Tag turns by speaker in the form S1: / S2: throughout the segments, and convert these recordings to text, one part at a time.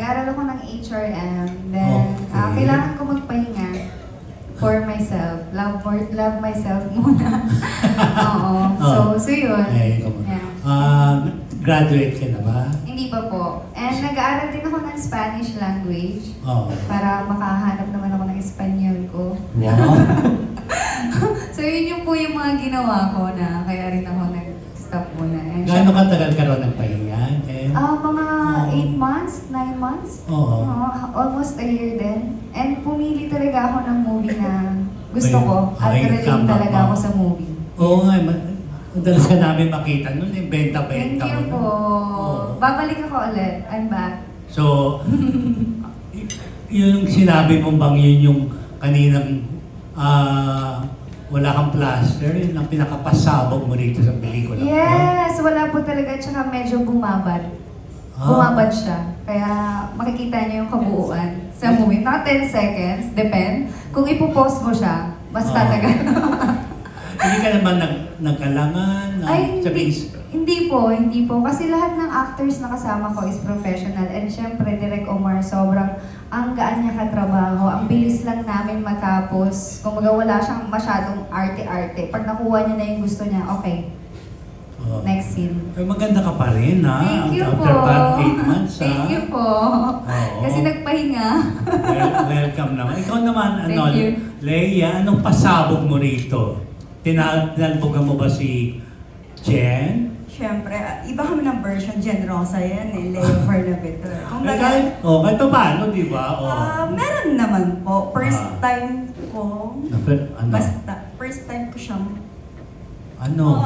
S1: nag-aaral ako ng HRM. Then,
S2: Okay.
S1: kailangan ko magpahinga for myself. Love myself muna. Oo. So yun.
S2: Ay, come on.
S1: Yeah.
S2: Graduate ka na ba?
S1: Hindi pa po. And nag-aaral din ako ng Spanish language
S2: Oo.
S1: para makahanap naman ako ng Espanyol ko.
S2: Wow.
S1: So yun yung po yung mga ginawa ko na kaya rin ako nag-stop muna. And
S2: Gaano katagal ka ron ng pahinga?
S1: mga 8 months, 9 months.
S2: Oo.
S1: Almost a year din. And pumili talaga ako ng movie na gusto ko at
S2: Ay,
S1: relate
S2: tama
S1: talaga
S2: ba?
S1: ako sa movie.
S2: Oo nga, madalas ka namin makita nun, yung
S1: Thank
S2: benta-benta
S1: you
S2: mo.
S1: po.
S2: Oo.
S1: Babalik ako ulit. I'm back.
S2: So, yung sinabi mong bang yun yung kaninang wala kang plaster, yun ang pinakapasabog mo rito sa pelikula.
S1: Yes! Wala po talaga. Tsaka medyo bumabad. Bumabad siya. Kaya makikita niyo yung kabuuan sa movie. Mga 10 seconds, depend. Kung ipopost mo siya, mas tatagal.
S2: Hindi ka naman nagkalangan?
S1: Ay,
S2: sabihin,
S1: hindi po. Kasi lahat ng actors na kasama ko is professional. And syempre, Direk Omar, sobrang ang gaan niya katrabaho. Ang bilis lang namin matapos. Kung wala siyang masyadong arte-arte. Pag nakuha niya na yung gusto niya, okay, next scene.
S2: Maganda ka pa rin, ha?
S1: Thank you
S2: After
S1: po.
S2: 8 months, ha?
S1: Thank you po.
S2: Oo.
S1: Kasi nagpahinga.
S2: Welcome naman. Ikaw naman,
S1: Thank you.
S2: Leia, anong pasabog mo rito? Tinalbogan mo ba si Jen?
S3: Siyempre, iba kami ng version. Jen Rosa yan eh, Leo Fernabeto.
S2: Kahit paano, di ba?
S3: Meron naman po. First
S2: Ah.
S3: time ko,
S2: Ano?
S3: basta, first time ko siyang,
S2: Ano?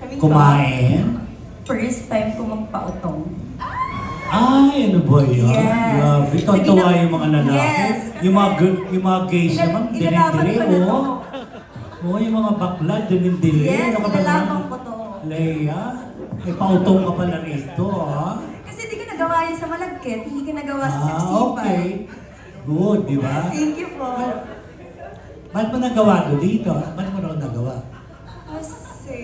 S3: sabi ko,
S2: Kumain?
S3: first time ko magpautong.
S2: Ay, ano ba yun?
S3: Yes.
S2: Grabe,
S3: Sige
S2: tontuwa
S3: na-
S2: yung mga lalaki.
S3: Yes, kasi-
S2: yung mga gays naman,
S3: Inalaman
S2: dire-dire,
S3: ko na to.
S2: Oo, yung mga bakla, dire-dire.
S3: Yes,
S2: Ano ka ba
S3: inalaman
S2: naman?
S3: ko to.
S2: Leia, may pautong ka pala rito, ha?
S3: Kasi di ko nagawa yun sa Malagkit, hindi ko nagawa sa Sepsipa.
S2: Okay. Good, di ba?
S3: Thank you po.
S2: Ba't mo nagawa to dito? Ba't mo rin nagawa?
S3: Kasi,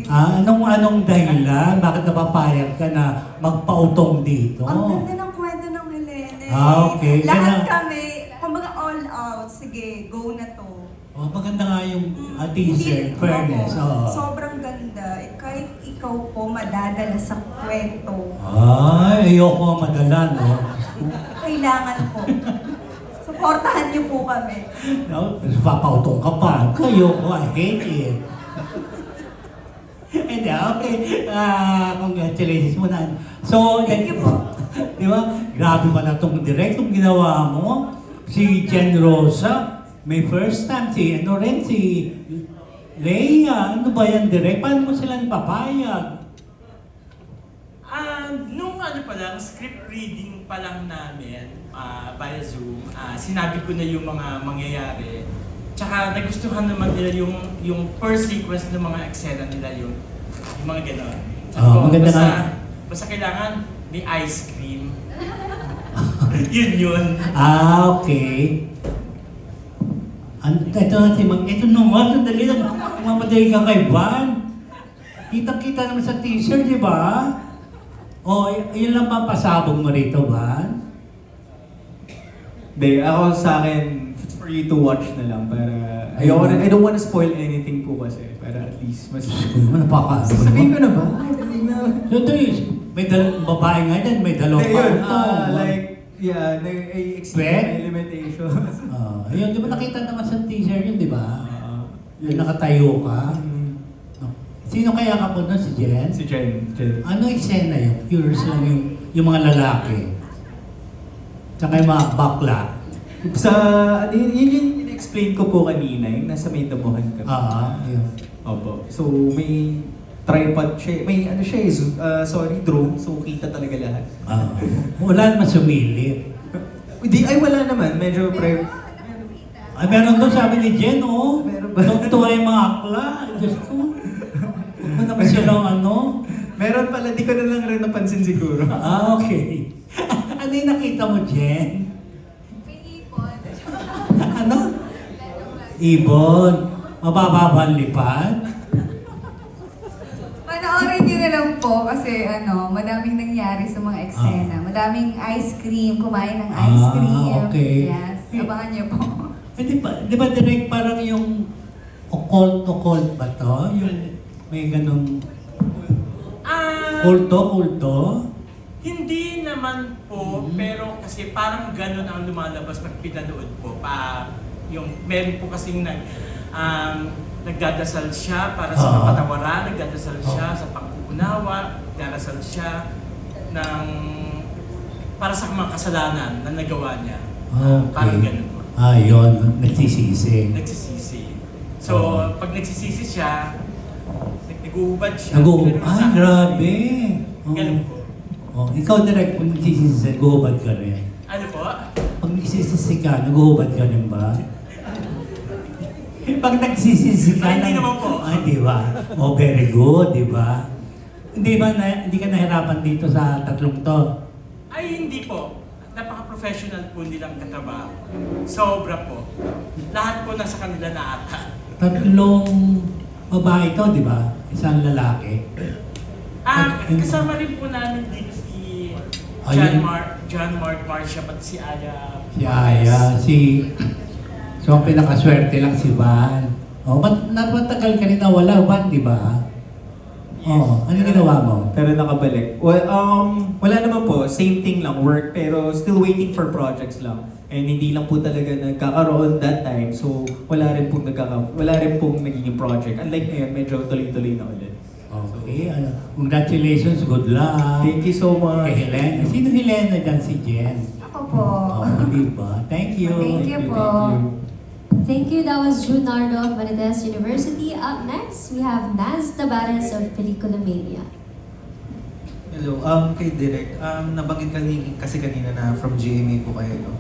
S2: Anong dahilan? Bakit napapayag ka na magpautong dito?
S3: ang ganda ng kwento ng Helene.
S2: Okay.
S3: Lahat kami, kumbaga all out, sige, go na to.
S2: Maganda nga yung teaser, fairness.
S3: Oo, sobrang ganda. Kahit ikaw po madadala sa kwento,
S2: Ay, ayoko madala, no?
S3: kailangan po. Suportahan niyo po kami.
S2: No, papautong ka pa. Ayoko, I hate it. Hindi, okay. Congratulations muna. So,
S3: Thank you po.
S2: Di ba? Grabe ba na itong direktong ginawa mo? Si Jen Rosa, may first time. Si Leia. Ano ba yan, direct? Paano mo silang papayag?
S4: Nung pa lang, script reading pa lang namin via Zoom, sinabi ko na yung mga mangyayari. Tsaka nagustuhan naman nila yung first sequence ng mga eksena nila yung mga gano'n. Sabi ko,
S2: maganda nga.
S4: basta kailangan may ice cream. yun.
S2: Okay. Ito naman, sandali lang. Mamadali ka kay Van. Kita-kita naman sa teaser, di ba? Yun lang pa pasabog mo rito, Van?
S5: Hindi, ako sa akin, for you to watch na lang para... I don't wanna spoil anything po kasi. Para at least mas...
S2: Ano pa ka?
S5: Sabihin ko na ba?
S2: Ito may babae nga dyan, may dalawang
S5: Hindi, yun.
S2: pautong.
S5: I-explain
S2: Pwede?
S5: my limitations.
S2: Ayun, di ba nakita naman sa teaser yun, di ba? Yung nakatayo ka. No. Sino kaya ka po doon? Si Jen?
S5: Si Jen.
S2: Ano eksena yun? Curious lang yung mga lalaki. Tsaka yung mga bakla.
S5: Sa... Yun yung in-explain ko po kanina, yung nasa may damuhan kami.
S2: Yun.
S5: Opo. So, may tripod siya. May ano siya drone. So, kita talaga lahat.
S2: Wala naman sumilip.
S5: Wala naman. Medyo
S2: Meron doon sabi ni Jen,
S5: Meron ba?
S2: Tuwa yung mga akla. Diyos ko. Huwag mo naman silang
S5: Meron pala, di ko na lang rin napansin siguro.
S2: Okay. Ano yung nakita mo, Jen? Ano? Ibon. Mabababa ang lipad.
S1: Panoorin niyo na lang po kasi madaming nangyari sa mga eksena. Madaming ice cream, kumain ng ice cream.
S2: Okay.
S1: Yes, abangan niyo po.
S2: Di ba direct parang yung occult ba to? Yung may ganong kulto?
S4: Hindi naman po, pero kasi parang ganun ang lumalabas pag pinanood po. Meron po kasing nagdadasal siya para sa kapatawaran, nagdadasal siya sa pag-uunawa, nagdadasal siya para sa mga kasalanan na nagawa niya. Parang ganun po.
S2: Yun. Nagsisisi.
S4: Nagsisisi. So, pag nagsisisi siya, nag-uubad siya.
S2: Grabe.
S4: Ganun po.
S2: Ikaw direct, kung nagsisisi, nag-uubad ka rin.
S4: Ano po?
S2: Pag nagsisisi ka, nag-uubad ka rin ba? Pag nagsisisi ka,
S4: Hindi naman po.
S2: Di ba? Very good, di ba? Hindi ka nahirapan dito sa tatlong to?
S4: Ay, hindi po. Napaka-professional po nilang katrabaho. Sobra po. Lahat po nasa kanila na ata.
S2: Tatlong babae to, di ba? Isang lalaki.
S4: Kasama rin po namin dito si John Mark Marcia, pati si Aya.
S2: Si Aya, so ang pinakaswerte lang si Van. Matagal ka rin nawala, Van, di ba? Ano ginawa mo?
S5: Pero nakabalik. Well, wala naman po. Same thing lang, work. Pero still waiting for projects lang. And hindi lang po talaga nagkakaroon that time. So, wala rin pong nagiging project. Unlike ngayon, medyo tuloy-tuloy na ulit.
S2: Okay, congratulations, good luck.
S5: Thank you so much.
S2: Kay Helena. Sino Helena dyan? Si Jen.
S1: Ako po.
S2: Di ba? Thank you.
S1: Thank you po.
S6: Thank you. That was June Nardo of Marites University. Up next, we have Naz Tabares of Pelikula Mania.
S7: Hello, kay Direk, nabanggit kasi kanina na from GMA po kayo, no?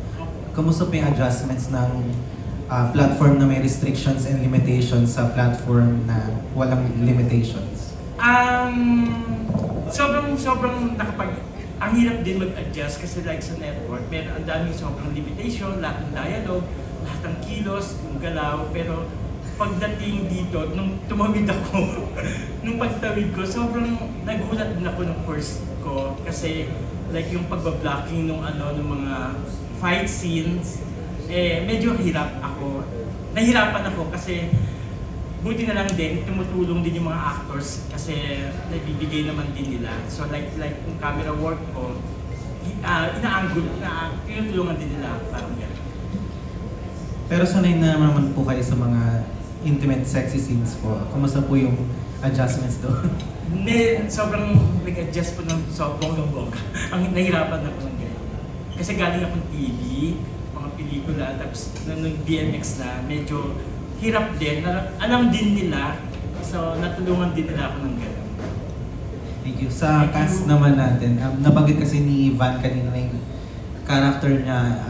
S7: Kamusta po yung adjustments ng platform na may restrictions and limitations sa platform na walang limitations?
S4: Sobrang ang hirap din mag-adjust kasi like sa network, ang daming sobrang limitation, lahat ng dialogue, lahat ng kilos, yung galaw, pero pagdating dito, nung tumawid ako, nung pagtawid ko, sobrang nagulat din ako nung first ko kasi like yung pagbablocking nung mga fight scenes, medyo nahirapan ako kasi buti na lang din, tumutulong din yung mga actors kasi nabibigay naman din nila. So like yung camera work ko, tinutulungan din nila, parang gano'n.
S7: Pero sanay na naman po kayo sa mga intimate sexy scenes po. Kamusta po yung adjustments doon?
S4: Hindi, sobrang nag-adjust po ng bonggang-bongga. Ang nahirapan ako ng gano'n. Kasi galing akong TV, mga pelikula, tapos nung DMX na, medyo hirap din. Alam din nila, so natulungan din nila ako ng gano'n.
S7: Thank you. Sa cast naman natin, nabanggit kasi ni Van kanina na yung character niya,